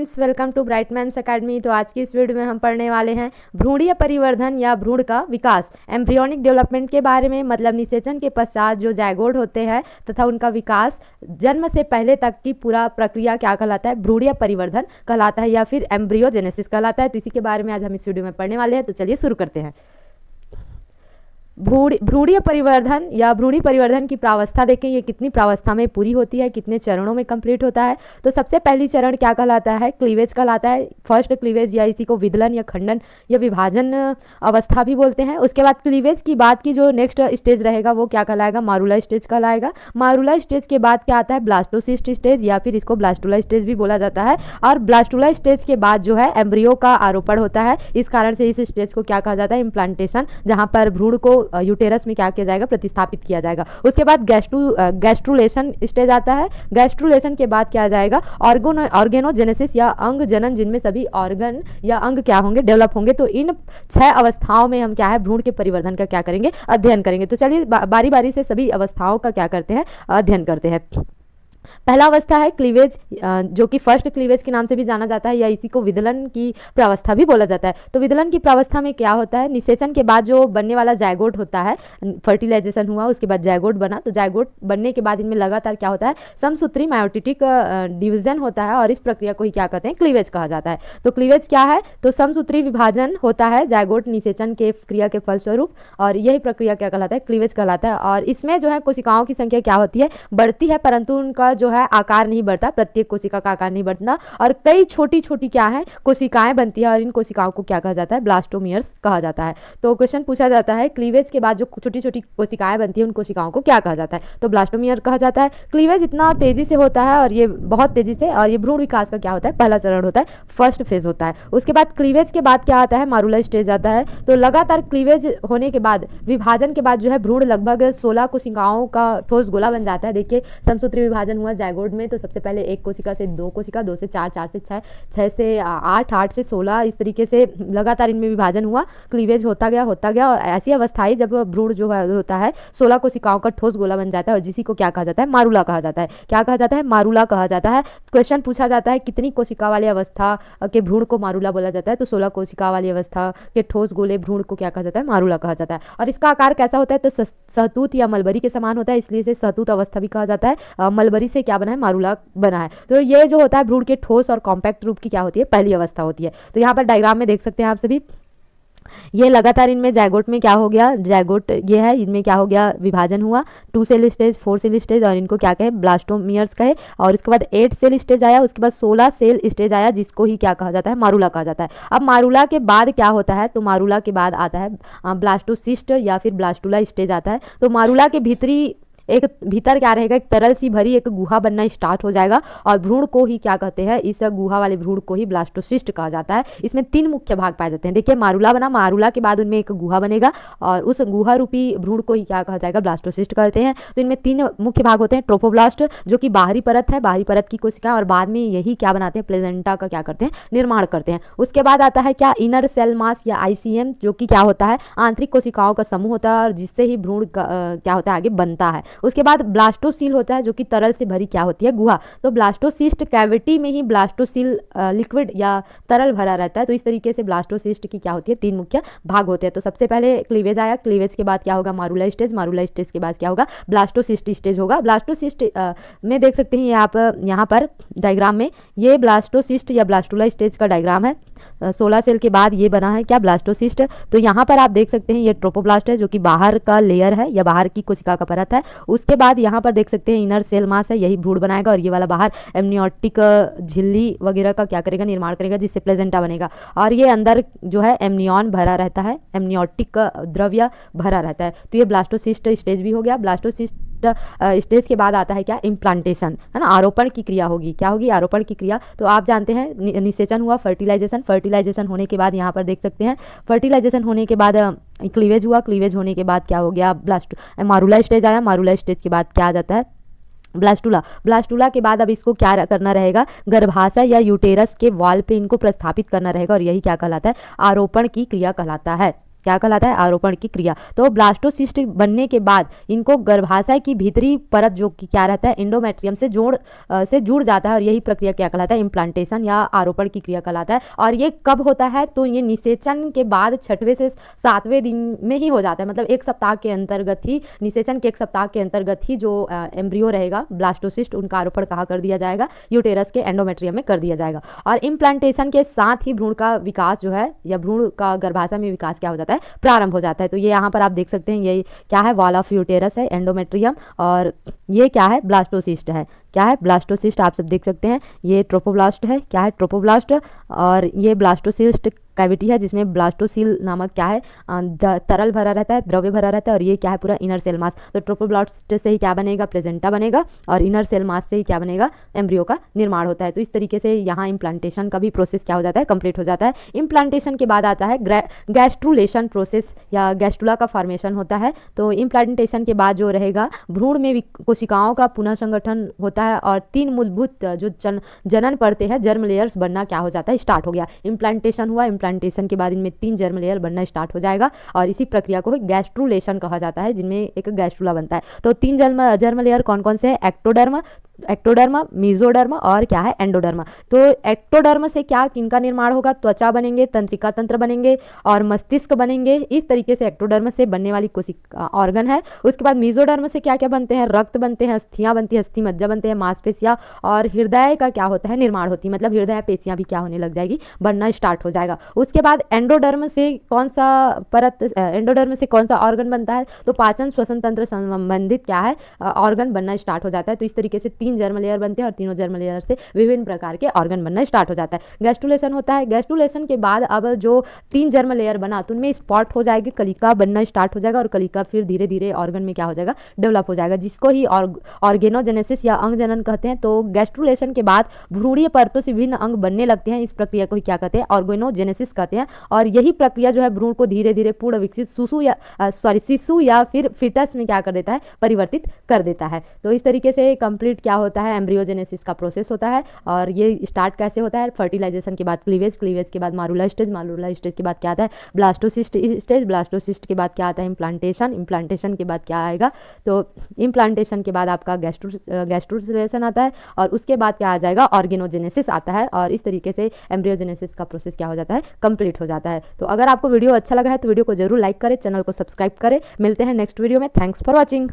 Friends, welcome to Brightman's academy. तो आज की इस वीडियो में हम पढ़ने वाले हैं भ्रूणीय परिवर्धन या भ्रूण का विकास, एम्ब्रियोनिक डेवलपमेंट के बारे में। मतलब निषेचन के पश्चात जो जायगोट होते हैं तथा उनका विकास जन्म से पहले तक की पूरा प्रक्रिया क्या कहलाता है? भ्रूणीय परिवर्धन कहलाता है या फिर एम्ब्रियोजेनेसिस कहलाता है। तो इसी के बारे में आज हम इस वीडियो में पढ़ने वाले हैं। तो चलिए शुरू करते हैं। भ्रूणीय परिवर्धन या भ्रूणी परिवर्धन की प्रावस्था देखें, ये कितनी प्रावस्था में पूरी होती है, कितने चरणों में कंप्लीट होता है। तो सबसे पहली चरण क्या कहलाता है? क्लीवेज कहलाता है। फर्स्ट क्लीवेज या इसी को विदलन या खंडन या विभाजन अवस्था भी बोलते हैं। उसके बाद क्लीवेज की बाद की जो नेक्स्ट स्टेज रहेगा वो क्या कहलाएगा? मारूला स्टेज कहलाएगा। मारूला स्टेज के बाद क्या आता है? ब्लास्टोसिस्ट स्टेज या फिर इसको ब्लास्टुला स्टेज भी बोला जाता है। और ब्लास्टुला स्टेज के बाद जो है एम्ब्रियो का आरोपण होता है। इस कारण से इस स्टेज को क्या कहा जाता है? इम्प्लांटेशन, जहाँ पर भ्रूण को यूटेरस में क्या किया जाएगा? प्रतिस्थापित किया जाएगा। उसके बाद गैस्ट्रुलेशन स्टेज आता है। गैस्ट्रुलेशन के बाद क्या आ जाएगा? ऑर्गेनोजेनेसिस या अंग जनन, जिनमें सभी ऑर्गन या अंग क्या होंगे? डेवलप होंगे। तो इन 6 अवस्थाओं में हम क्या है? भ्रूण के परिवर्धन का क्या करेंगे? अध्ययन करेंगे। तो चलिए बारी बारी से सभी अवस्थाओं का क्या करते हैं? अध्ययन करते हैं। पहला अवस्था है क्लीवेज, जो कि फर्स्ट क्लीवेज के नाम से भी जाना जाता है या इसी को विदलन की प्रावस्था भी बोला जाता है। तो विदलन की प्रावस्था में क्या होता है? निषेचन के बाद जो बनने वाला जायगोट होता है, फर्टिलाइजेशन हुआ, उसके बाद जायगोट बना। तो जायगोट बनने के बाद इनमें लगातार क्या होता है? समसूत्री मायोटिटिक डिवीजन होता है और इस प्रक्रिया को ही क्या कहते हैं? क्लीवेज कहा जाता है। तो क्लीवेज क्या है? तो समसूत्री विभाजन होता है जायगोट निषेचन के क्रिया के फलस्वरूप, और यही प्रक्रिया क्या कहलाता है? क्लीवेज कहलाता है। और इसमें जो है कोशिकाओं की संख्या क्या होती है? बढ़ती है, परंतु उनका जो है आकार नहीं बढ़ता, प्रत्येक कोशिका का आकार नहीं बढ़ता, और कई छोटी छोटी क्या है? कोशिकाएं बनती है, और इन कोशिकाओं को क्या कहा जाता है? ब्लास्टोमियर्स कहा जाता है। तो क्वेश्चन पूछा जाता है क्लीवेज के बाद जो छोटी छोटी कोशिकाएं बनती है उन कोशिकाओं को क्या कहा जाता है? तो ब्लास्टोमियर कहा जाता है। क्लीवेज इतना तेजी से होता है और ये बहुत तेजी से, और ये भ्रूण विकास का क्या होता है? पहला चरण होता है, फर्स्ट फेज होता है। उसके बाद क्लीवेज के बाद क्या आता है? मारूला स्टेज आता है। तो लगातार क्लीवेज होने के बाद, विभाजन के बाद जो है भ्रूण लगभग 16 कोशिकाओं का ठोस गोला बन जाता है। देखिए समसूत्री विभाजन हुआ जायगोट में, तो सबसे पहले 1 कोशिका से 2 कोशिका, 2 से 4, 4 से 6, 6 से 8, 8 से 16, इस तरीके से लगातार इनमें विभाजन हुआ, क्लीवेज होता गया और ऐसी अवस्थाएं जब भ्रूण जो होता है 16 कोशिकाओं का ठोस गोला बन जाता है, और जिसी को क्या कहा जाता है? मारूला कहा जाता है। क्या कहा जाता है? मारूला कहा जाता है। क्वेश्चन पूछा जाता है कितनी कोशिका वाली अवस्था के भ्रूण को मारूला बोला जाता है? तो 16 कोशिका वाली अवस्था के ठोस गोले भ्रूण को क्या कहा जाता है? मारूला कहा जाता है। और इसका आकार कैसा होता है? तो सहतूत या मलबरी के समान होता है, इसलिए इसे सहतूत अवस्था भी कहा जाता है। मलबरी से क्या बना है? मारूला बना है। तो ये जो होता है भ्रूण के ठोस और कॉम्पैक्ट रूप की क्या होती है? पहली अवस्था होती है। तो यहाँ पर डायग्राम में देख सकते हैं आप सभी, ये लगातार इनमें जायगोट में क्या हो गया? जायगोट ये है, इनमें क्या हो गया? विभाजन हुआ, 2 सेल स्टेज, 4 सेल स्टेज, और इनको क्या कहे? ब्लास्टोमियर्स कहे। और उसके बाद 8 सेल स्टेज आया, उसके बाद 16 सेल स्टेज आया, जिसको ही क्या कहा जाता है? मारूला कहा जाता है। अब मारूला के बाद क्या होता है? तो मारूला के बाद आता है ब्लास्टोसिस्ट या फिर ब्लास्टुला स्टेज आता है। तो मारूला के भीतर क्या रहेगा? एक तरल सी भरी एक गुहा बनना स्टार्ट हो जाएगा, और भ्रूण को ही क्या कहते हैं? इस गुहा वाले भ्रूण को ही ब्लास्टोसिस्ट कहा जाता है। इसमें 3 मुख्य भाग पाए जाते हैं। देखिए मारूला बना, मारूला के बाद उनमें एक गुहा बनेगा, और उस गुहा रूपी भ्रूण को ही क्या कहा जाएगा? ब्लास्टोसिस्ट कहते हैं। तो इनमें 3 मुख्य भाग होते हैं। ट्रोफोब्लास्ट जो कि बाहरी परत है, बाहरी परत की कोशिका, और बाद में यही क्या बनाते हैं? प्लेजेंटा का क्या करते हैं? निर्माण करते हैं। उसके बाद आता है क्या? इनर सेल मास या ICM, जो कि क्या होता है? आंतरिक कोशिकाओं का समूह होता है, और जिससे ही भ्रूण क्या होता है? आगे बनता है। उसके बाद ब्लास्टोसील होता है, जो कि तरल से भरी क्या होती है? गुहा। तो ब्लास्टोसिस्ट कैविटी में ही ब्लास्टोसील लिक्विड या तरल भरा रहता है। तो इस तरीके से ब्लास्टोसिस्ट की क्या होती है? 3 मुख्य भाग होते हैं। तो सबसे पहले क्लीवेज आया, क्लीवेज के बाद क्या होगा? मारूला स्टेज, मारूला स्टेज के बाद क्या होगा? ब्लास्टोसिस्ट स्टेज होगा। ब्लास्टोसिस्ट में देख सकते हैं आप यहाँ पर डायग्राम में, ये ब्लास्टोसिस्ट या ब्लास्टुला स्टेज का डायग्राम है। 16 सेल के बाद ये बना है क्या? ब्लास्टोसिस्ट। तो यहाँ पर आप देख सकते हैं ये ट्रोपोब्लास्ट है, जो कि बाहर का लेयर है या बाहर की कोशिका का परत है। उसके बाद यहाँ पर देख सकते हैं इनर सेल मास है, यही भ्रूण बनाएगा, और ये वाला बाहर एमनियोटिक झिल्ली वगैरह का क्या करेगा? निर्माण करेगा, जिससे प्लेजेंटा बनेगा। और ये अंदर जो है एमनियन भरा रहता है, एमनियोटिक द्रव्य भरा रहता है। तो ये ब्लास्टोसिस्ट स्टेज भी हो गया। ब्लास्टोसिस्ट स्टेज के बाद आता है क्या? इम्प्लांटेशन, है ना? आरोपण की क्रिया होगी। क्या होगी? आरोपण की क्रिया। तो आप जानते हैं निषेचन हुआ, फर्टिलाइजेशन होने के बाद यहाँ पर देख सकते हैं, फर्टिलाइजेशन होने के बाद क्लीवेज हुआ, क्लीवेज होने के बाद क्या हो गया? मारूला स्टेज आया, मारूला स्टेज के बाद क्या आ जाता है? ब्लास्टुला के बाद अब इसको क्या करना रहेगा? गर्भाशय या यूटेरस के वॉल पे इनको प्रस्थापित करना रहेगा, और यही क्या कहलाता है? आरोपण की क्रिया कहलाता है। क्या कहलाता है, आरोपण की क्रिया। तो ब्लास्टोसिस्ट बनने के बाद इनको गर्भाशय की भीतरी परत जो कि क्या रहता है, एंडोमेट्रियम से जुड़ जाता है और यही प्रक्रिया क्या कहलाता है, इम्प्लांटेशन या आरोपण की क्रिया कहलाता है। और ये कब होता है, तो ये निषेचन के बाद 6वें से 7वें दिन में ही हो जाता है, मतलब 1 सप्ताह के अंतर्गत ही, निषेचन के 1 सप्ताह के अंतर्गत ही जो एम्ब्रियो रहेगा ब्लास्टोसिस्ट, उनका आरोपण कहाँ कर दिया जाएगा, यूटेरस के एंडोमेट्रियम में कर दिया जाएगा। और इम्प्लांटेशन के साथ ही भ्रूण का विकास जो है, या भ्रूण का गर्भाशय में विकास क्या हो जाता है, प्रारंभ हो जाता है। तो ये यहाँ पर आप देख सकते हैं, ये क्या है, वॉल ऑफ यूटेरस है, एंडोमेट्रियम, और ये क्या है, ब्लास्टोसिस्ट है। क्या है, ब्लास्टोसिस्ट, आप सब देख सकते हैं, ये ट्रोपोब्लास्ट है, क्या है, ट्रोपोब्लास्ट, और ये ब्लास्टोसिस्ट कैविटी है जिसमें ब्लास्टोसील नामक क्या है, तरल भरा रहता है, द्रव्य भरा रहता है, और ये क्या है, पूरा इनर सेल मास। तो ट्रोपोब्लास्ट से ही क्या बनेगा, प्लेजेंटा बनेगा, और इनर सेल मास से ही क्या बनेगा, एम्ब्रियो का निर्माण होता है। तो इस तरीके से यहाँ इम्प्लांटेशन का भी प्रोसेस क्या हो जाता है, कंप्लीट हो जाता है। इम्प्लांटेशन के बाद आता है गैस्ट्रुलेशन प्रोसेस, या गैस्ट्रुला का फॉर्मेशन होता है। तो इम्प्लांटेशन के बाद जो रहेगा, भ्रूण में कोशिकाओं का पुनः संगठन होता है, और 3 मूलभूत जो जनन परतें हैं, जर्म लेयर्स बनना क्या हो जाता है, स्टार्ट हो गया। इम्प्लांटेशन हुआ, इम्प्लांटेशन के बाद इनमें 3 जर्म लेयर बनना स्टार्ट हो जाएगा, और इसी प्रक्रिया को गैस्ट्रुलेशन कहा जाता है, जिनमें एक गैस्ट्रुला बनता है। तो 3 जर्म लेयर कौन कौन से हैं, एक्टोडर्म, मेसोडर्म और क्या है, एंडोडर्म। तो एक्टोडर्म से क्या किनका निर्माण होगा, त्वचा बनेंगे, तंत्रिका तंत्र बनेंगे और मस्तिष्क बनेंगे। इस तरीके से एक्टोडर्म से बनने वाली कोशिका ऑर्गन है। उसके बाद मेसोडर्म से क्या क्या बनते हैं, रक्त बनते हैं, अस्थियां बनती है, अस्थि मज्जा बनते हैं, मांसपेशियां, और हृदय का क्या होता है, निर्माण होती है, मतलब हृदय पेशियां भी क्या होने लग जाएगी, बनना स्टार्ट हो जाएगा। उसके बाद एंडोडर्म से कौन सा एंडोडर्म से कौन सा ऑर्गन बनता है, तो पाचन श्वसन तंत्र संबंधित क्या है, ऑर्गन बनना स्टार्ट हो जाता है। तो इस तरीके से 3 जर्म लेयर बनते हैं, और तीनों जर्म लेयर से विभिन्न प्रकार के ऑर्गन बनना स्टार्ट हो जाता है। गैस्ट्रुलेशन होता है। गैस्ट्रुलेशन के बाद अब जो 3 जर्म लेयर बना, तो उनमें स्पॉट हो जाएगी, कलिका बनना स्टार्ट हो जाएगा, और कलिका फिर धीरे धीरे ऑर्गन में क्या हो जाएगा, डेवलप हो जाएगा, जिसको ही ऑर्गेनोजेनेसिस या अंग जनन कहते हैं। तो गैस्ट्रुलेशन के बाद भ्रूणीय परतों से विभिन्न अंग बनने लगते हैं। इस प्रक्रिया को ही क्या कहते हैं, ऑर्गेनोजेनेसिस कहते हैं। और यही प्रक्रिया जो है भ्रूण को धीरे धीरे पूर्ण विकसित शिशु या फिर फिटस में क्या कर देता है, परिवर्तित कर देता है। तो इस तरीके से कंप्लीट क्या होता है, एम्ब्रियोजेनेसिस का प्रोसेस होता है। और ये स्टार्ट कैसे होता है, फर्टिलाइजेशन के बाद क्लीवेज, क्लीवेज के बाद मारूला स्टेज, मारूला स्टेज के बाद क्या आता है, ब्लास्टोसिस्ट स्टेज, ब्लास्टोसिस्ट के बाद क्या आता है, इम्प्लांटेशन, इम्प्लांटेशन के बाद क्या आएगा, तो इम्प्लांटेशन के बाद आपका गैस्ट्रुलेशन आता है, और उसके बाद क्या आ जाएगा, ऑर्गेनोजेनेसिस आता है। और इस तरीके से एम्ब्रियोजेनेसिस का प्रोसेस क्या हो जाता है, कंप्लीट हो जाता है। तो अगर आपको वीडियो अच्छा लगा है तो वीडियो को जरूर लाइक करें, चैनल को सब्सक्राइब करें। मिलते हैं नेक्स्ट वीडियो में। Thanks for watching.